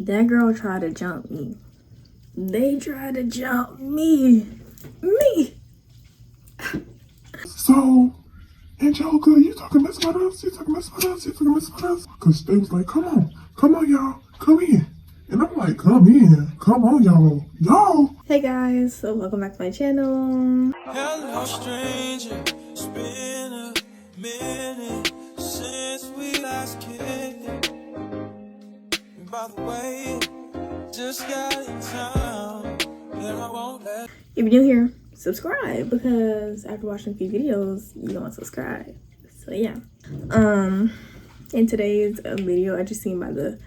That girl tried to jump me. They tried to jump me. So, Angelica, you talking mess about us? You talking mess about us? You talking mess about us? Because they was like, come on, y'all, come in. And I'm like, come in, come on, y'all. Hey guys, so welcome back to my channel. Hello, stranger. It's been a minute since we last kicked it. And by the way, just got in town, and I won't let. If you're new here, subscribe, because after watching a few videos, you don't subscribe. So yeah. In today's video, I just seen by the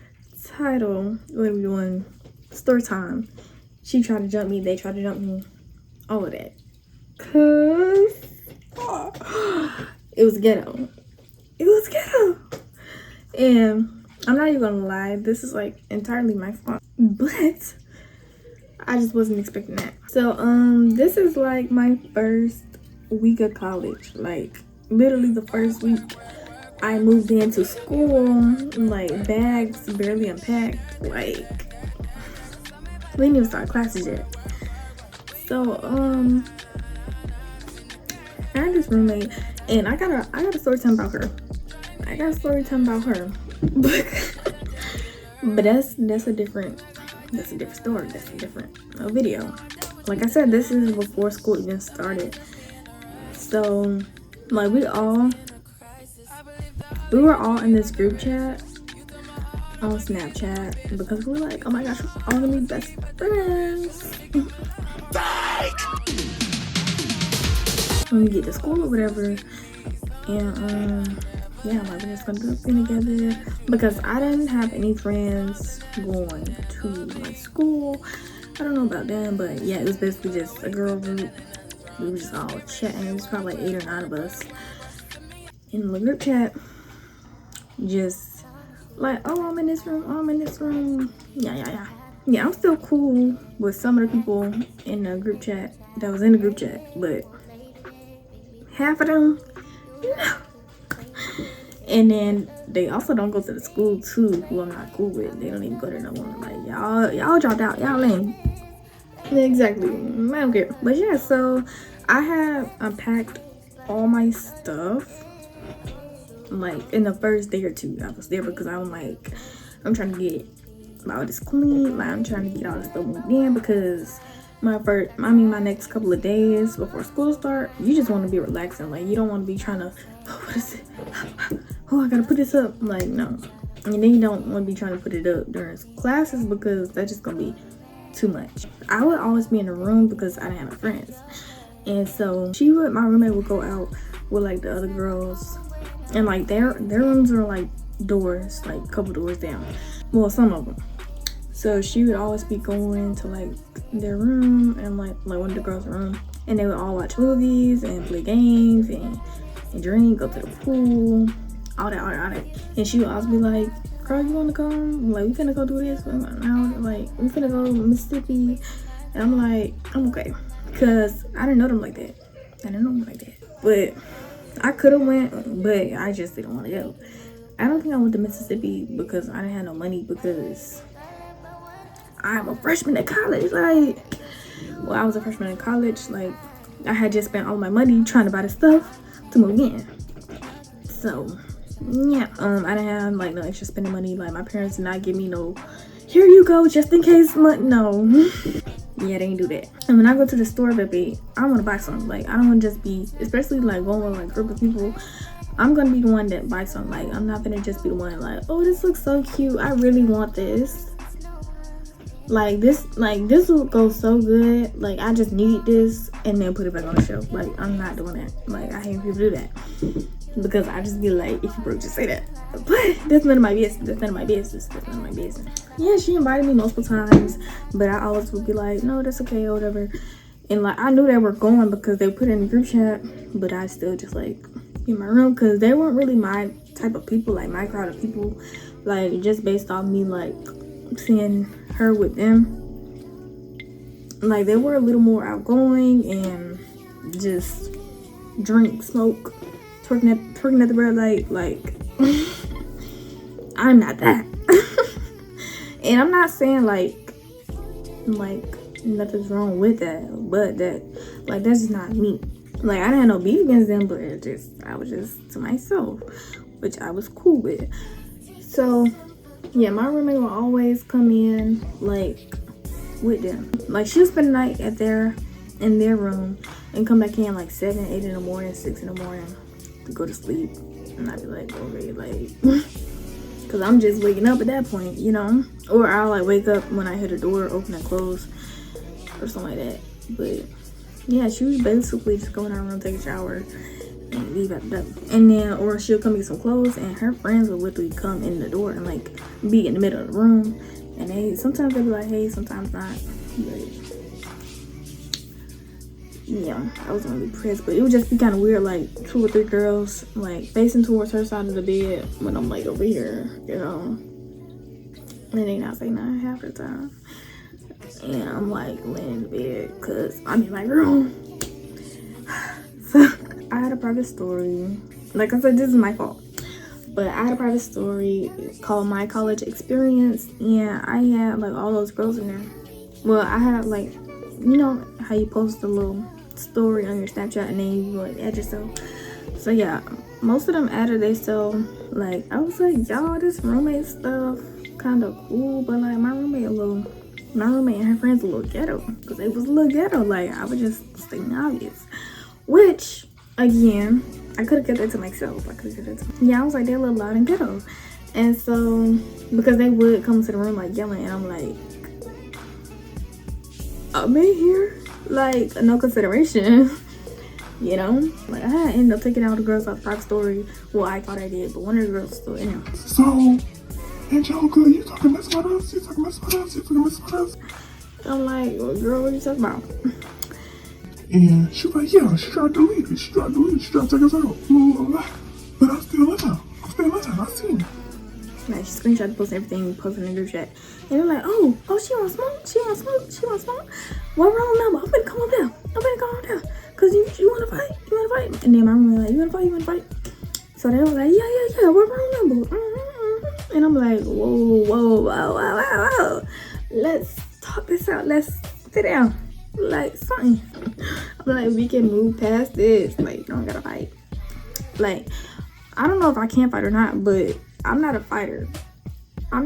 title, we're doing story time. She tried to jump me, they tried to jump me, all of that. Cause it was ghetto. It was ghetto. And I'm not even gonna lie, this is like entirely my fault. But I just wasn't expecting that. So this is like my first week of college. Like literally the first week I moved into school, like bags barely unpacked, like we didn't even start classes yet. So I had this roommate, and I got a story time about her. But that's a different story. That's a different video. Like I said, this is before school even started. So like we were all in this group chat on Snapchat because we were like, oh my gosh, we're all gonna be best friends when we get to school or whatever. And yeah, like we're just gonna do a thing together, because I didn't have any friends going to my school. I don't know about them, but yeah, it was basically just a girl group. We were just all chatting. It was probably like 8 or 9 of us in the group chat, just like, oh, I'm in this room, yeah, I'm still cool with some of the people in the group chat that was in the group chat, but half of them, no. And then they also don't go to the school too, who I'm not cool with. They don't even go there no more. Like, y'all dropped out, y'all lame. Exactly, I don't care. But yeah, so I had unpacked all my stuff like in the first day or two I was there, because I'm like, I'm trying to get all this clean, like I'm trying to get all this stuff moved in, because my next couple of days before school start, you just want to be relaxing. Like you don't want to be trying to, oh, what is it? Oh, I gotta put this up. Like, no. And then you don't want to be trying to put it up during classes, because that's just gonna be too much. I would always be in the room because I didn't have no friends, and so my roommate would go out with like the other girls, and like their rooms are like doors, like a couple doors down, well, some of them. So she would always be going to like their room and like one of the girls' room, and they would all watch movies and play games and drink, go to the pool, all that. And she would always be like, girl, you wanna go? Like, we finna go do this now, like we finna go to Mississippi. And I'm like, I'm okay, because I didn't know them like that. But I could have went, but I just didn't want to go. I don't think I went to Mississippi because I didn't have no money, because I'm a freshman at college. Like, well, I was a freshman in college. Like, I had just spent all my money trying to buy the stuff to move in. So yeah, I didn't have like no extra spending money. Like my parents did not give me no, here you go, just in case money. No. Yeah, they didn't do that. And when I go to the store, baby, I want to buy something. Like I don't want to just be, especially like going with like a group of people, I'm gonna be the one that buys something. Like I'm not gonna just be the one like, oh, this looks so cute, I really want this. Like this will go so good. Like I just need this, and then put it back on the shelf. Like I'm not doing that. Like I hate people do that, because I just be like, if you broke, just say that. But that's none of my business. Yeah, she invited me multiple times, but I always would be like, no, that's okay or whatever. And like I knew they were going because they put it in the group chat, but I still just like in my room, because they weren't really my type of people, like my crowd of people. Like just based off me like seeing her with them, like they were a little more outgoing and just drink, smoke, twerking at the red light. Like I'm not that. And I'm not saying like nothing's wrong with that, but that like that's just not me. Like I didn't have no beef against them, but I was just to myself, which I was cool with. So yeah, my roommate will always come in like with them. Like she'll spend the night in their room and come back in like 7, 8 in the morning, 6 in the morning to go to sleep. And I'd be like, okay, like because I'm just waking up at that point, you know? Or I'll like wake up when I hear the door open and close or something like that. But yeah, she was basically just go in her room, take a shower, and leave after that. And then, or she'll come get some clothes, and her friends will literally come in the door and like be in the middle of the room. And sometimes they'll be like, hey, sometimes not. But yeah, I wasn't really impressed, but it would just be kind of weird, like 2 or 3 girls like facing towards her side of the bed when I'm like over here, you know, and they not say nothing half the time. And I'm like laying in the bed because I'm in my room. So I had a private story. Like I said, this is my fault, but I had a private story called My College Experience, and I had like all those girls in there. Well, I had like, you know how you post a little story on your Snapchat and then you like add yourself. So yeah, most of them added themselves. Like I was like, y'all, this roommate stuff kind of cool, but like my roommate and her friends a little ghetto, because they was a little ghetto. Like I was just stating obvious, which again I could have kept that to myself. I was like, they're a little loud and ghetto. And so because they would come to the room like yelling, and I'm like, I'm in here, like no consideration. You know, like I had ended up taking out the girls off private story. Well, I thought I did, but one of the girls was still in there. So, Angelica, you talking mess about us? You talking mess about us? You talking mess about us? I'm like, well, girl, what are you talking about? And she was like, yeah, she tried to leave it. She tried to take us out. Blah, blah, blah. But I'm still in there. I seen it. Like she screenshot post everything, posted in the group chat, and they're like, oh, she want smoke. What wrong number? I'm gonna come up there. Cause you wanna fight? And then my roommate like, you wanna fight? So they was like, yeah. What wrong number? And I'm like, whoa. Let's talk this out. Let's sit down. Like something. I'm like, we can move past this. Like, you don't gotta fight. Like, I don't know if I can fight or not, but I'm not a fighter. I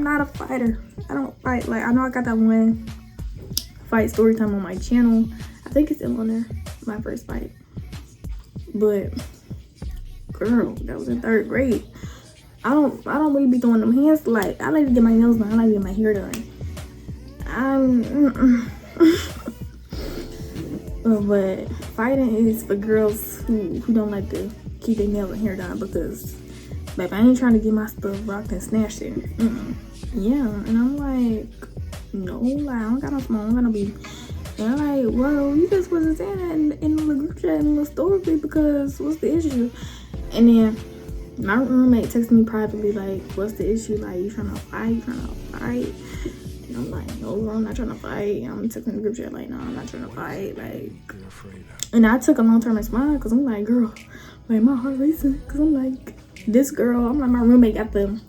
don't fight. Like, I know I got that one fight story time on my channel. I think it's still on there. My first fight. But girl, that was in 3rd grade. I don't really be throwing them hands. Like, I like to get my nails done. I like to get my hair done. But fighting is for girls who don't like to keep their nails and hair done, because babe, I ain't trying to get my stuff rocked and snatched here. Yeah, and I'm like, no, like, I don't got no smoke, I don't got no beef. And I'm like, well, you just wasn't saying that in the group chat in the story, because what's the issue? And then my roommate texted me privately like, what's the issue? Like, you trying to fight? And I'm like, no, I'm not trying to fight. I'm texting the group chat like, no, I'm not trying to fight. Like, and I took a long time to smile, because I'm like, girl, like, my heart racing, because I'm like, this girl, I'm like, my roommate got the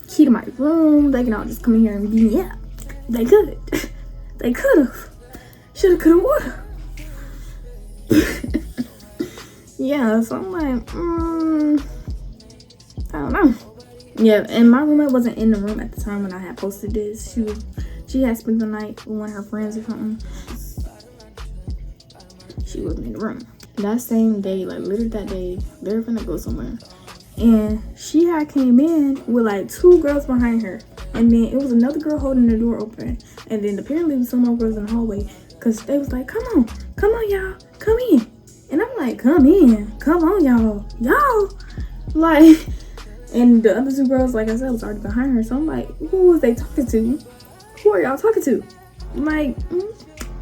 key to my room. They can all just come in here and beat me up. They could. They could have. Shoulda, coulda, woulda. Yeah, so I'm like, I don't know. Yeah, and my roommate wasn't in the room at the time when I had posted this. She had spent the night with one of her friends or something. She wasn't in the room. That same day, like literally that day, they were finna go somewhere. And she had came in with like 2 girls behind her. And then it was another girl holding the door open. And then apparently there was some more girls in the hallway. Because they was like, come on, y'all, come in. And I'm like, come on, y'all. Like, and the other 2 girls, like I said, was already behind her. So I'm like, who was they talking to? Who are y'all talking to? Like,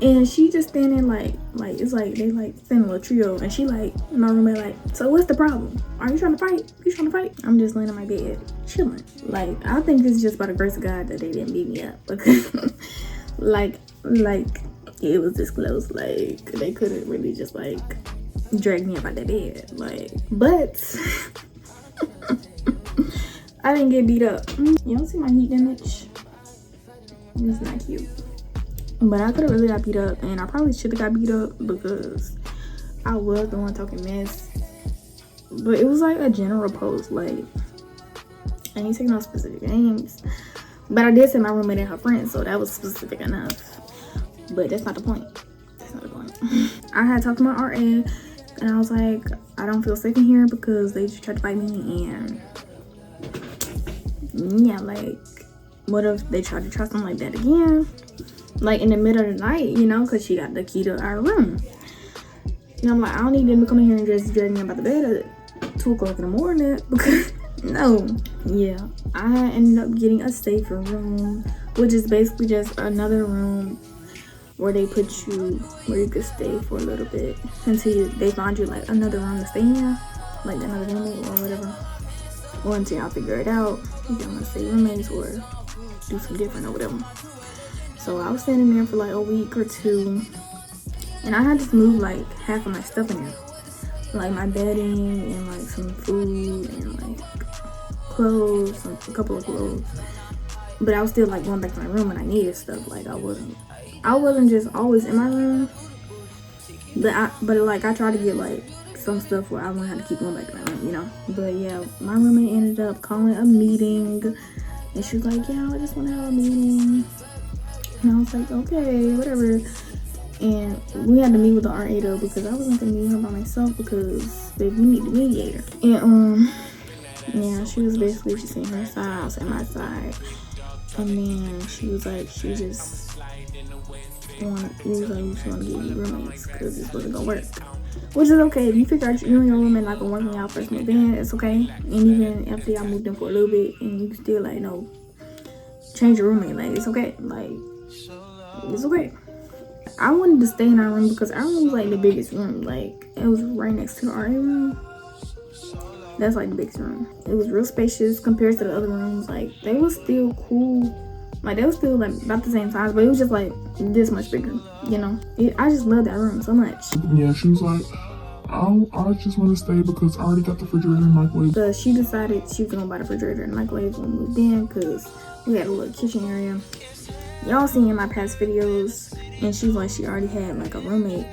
and she just standing like it's like they like standing a little trio, and she like, my roommate like, so what's the problem? Are you trying to fight? I'm just laying on my bed chilling. Like, I think it's just by the grace of God that they didn't beat me up, because like it was this close. Like, they couldn't really just like drag me up out that bed. Like, but I didn't get beat up. You don't see my heat damage? It's not cute. But I could have really got beat up, and I probably should have got beat up because I was the one talking mess. But it was like a general post, like I ain't taking no specific names. But I did say my roommate and her friends, so that was specific enough. But that's not the point. That's not the point. I had talked to my RA, and I was like, I don't feel safe in here because they just tried to fight me, and yeah, like, what if they tried to try something like that again? Like in the middle of the night, you know, because she got the key to our room. And I'm like, I don't need them to come in here and just drag me about the bed at 2 o'clock in the morning because no. Yeah, I ended up getting a safer room, which is basically just another room where they put you where you could stay for a little bit until they find you like another room to stay in, like another roommate or whatever, or until y'all figure it out if y'all want to stay roommates or do something different or whatever. So I was standing there for like a week or 2, and I had to move like half of my stuff in there, like my bedding and like some food and like clothes, a couple of clothes. But I was still like going back to my room when I needed stuff. Like I wasn't just always in my room, but like I tried to get like some stuff where I wouldn't have to keep going back to my room, you know. But yeah, my roommate ended up calling a meeting, and she was like, yeah, I just want to have a meeting. And I was like, okay, whatever. And we had to meet with the RA though, because I wasn't gonna meet her by myself because baby, we need the mediator. And yeah, she was basically just saying her side, I was saying my side. And then she was like, she just wanted to get you roommates because this wasn't gonna work. Which is okay. If you figure out you and your roommate not gonna work when y'all first moved in, it's okay. And even after y'all moved in for a little bit and you still like, no, change your roommate, like it's okay. Like it's okay. I wanted to stay in our room because our room was like the biggest room. Like it was right next to the RA room. That's like the biggest room. It was real spacious compared to the other rooms. Like they was still cool. Like they was still like about the same size, but it was just like this much bigger, you know. I just love that room so much. Yeah, she was like, I just want to stay because I already got the refrigerator and microwave. So she decided she was gonna buy the refrigerator and microwave when we moved in because we had a little kitchen area. Y'all seen in my past videos, and she was like she already had like a roommate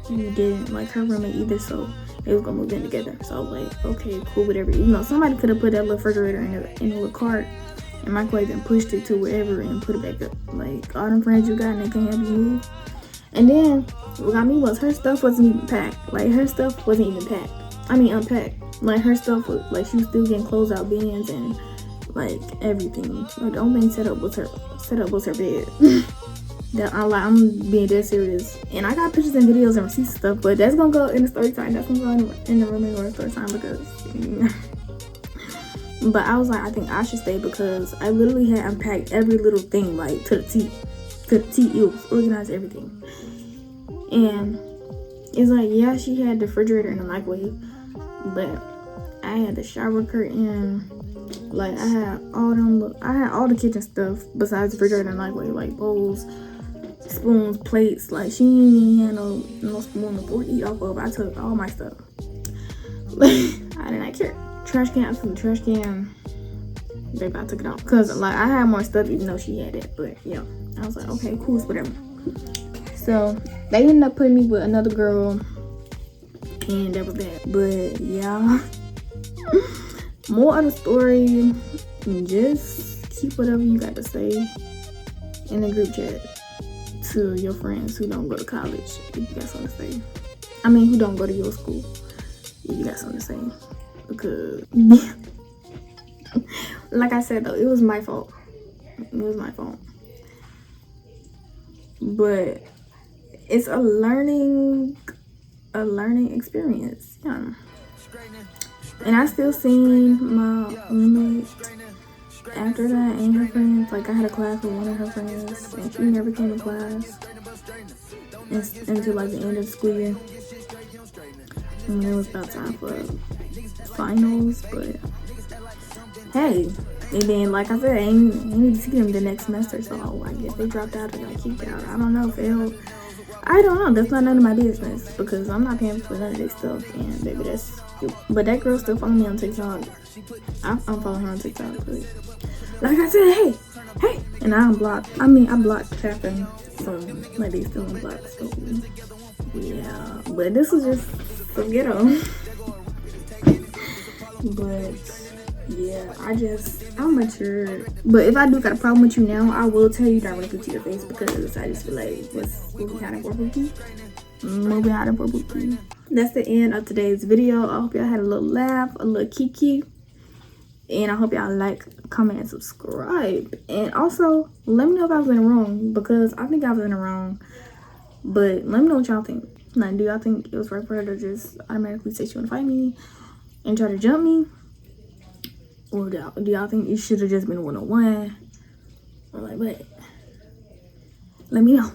who didn't like her roommate either, so they was gonna move in together. So I was like, okay, cool, whatever. You know, somebody could have put that little refrigerator in a little cart and microwave and pushed it to wherever and put it back up. Like all them friends you got and they can't help you move. And then what got me was her stuff wasn't even packed. Like her stuff wasn't even packed. I mean unpacked. Like her stuff was like she was still getting clothes out bins and like everything. Like the only thing set up was her bed. That I'm being dead serious. And I got pictures and videos and receipts and stuff, but that's gonna go in the story time. That's gonna go in the roommate or story time because but I was like, I think I should stay because I literally had unpacked every little thing like to the T. It was organized everything. And it's like, yeah, she had the refrigerator and the microwave, but I had the shower curtain. Like I had all the kitchen stuff besides the refrigerator and microwave, like bowls, spoons, plates. Like she didn't even have no spoon or fork to eat off of. I took all my stuff. Like I did not care. Trash can, I took the trash can. Baby, I took it off because like I had more stuff even though she had it. But yeah, I was like, okay, cool, whatever. So they ended up putting me with another girl, and that was that. But yeah. More of the story, just keep whatever you got to say in the group chat to your friends who don't go to college if you got something to say. I mean, who don't go to your school if you got something to say. Because, like I said though, it was my fault. It was my fault. But it's a learning experience, yeah. And I still seen my roommate after that and her friends. Like I had a class with one of her friends and she never came to class until like the end of the school year. And it was about time for finals, but hey. And then like I said, I ain't need to see them the next semester, so I guess they dropped out or got kicked out. I don't know if they'll, I don't know. That's not none of my business because I'm not paying for none of this stuff. And baby, that's, but that girl still follow me on TikTok. I'm following her on TikTok, Like I said, hey, and I unblocked. I mean, I blocked tapping, so like they still unblocked. So yeah, but this was just some ghetto. But yeah, I'm mature. But if I do got a problem with you now, I will tell you directly to your face because I just feel like what we had in Borbuki. Moving out of Borbuki. That's the end of today's video. I hope y'all had a little laugh, a little kiki. And I hope y'all like, comment, and subscribe. And also, let me know if I was in the wrong, because I think I was in the wrong. But let me know what y'all think. Like, do y'all think it was right for her to just automatically say she want to fight me and try to jump me? Or do y'all think it should have just been one-on-one? Or like, what? Let me know.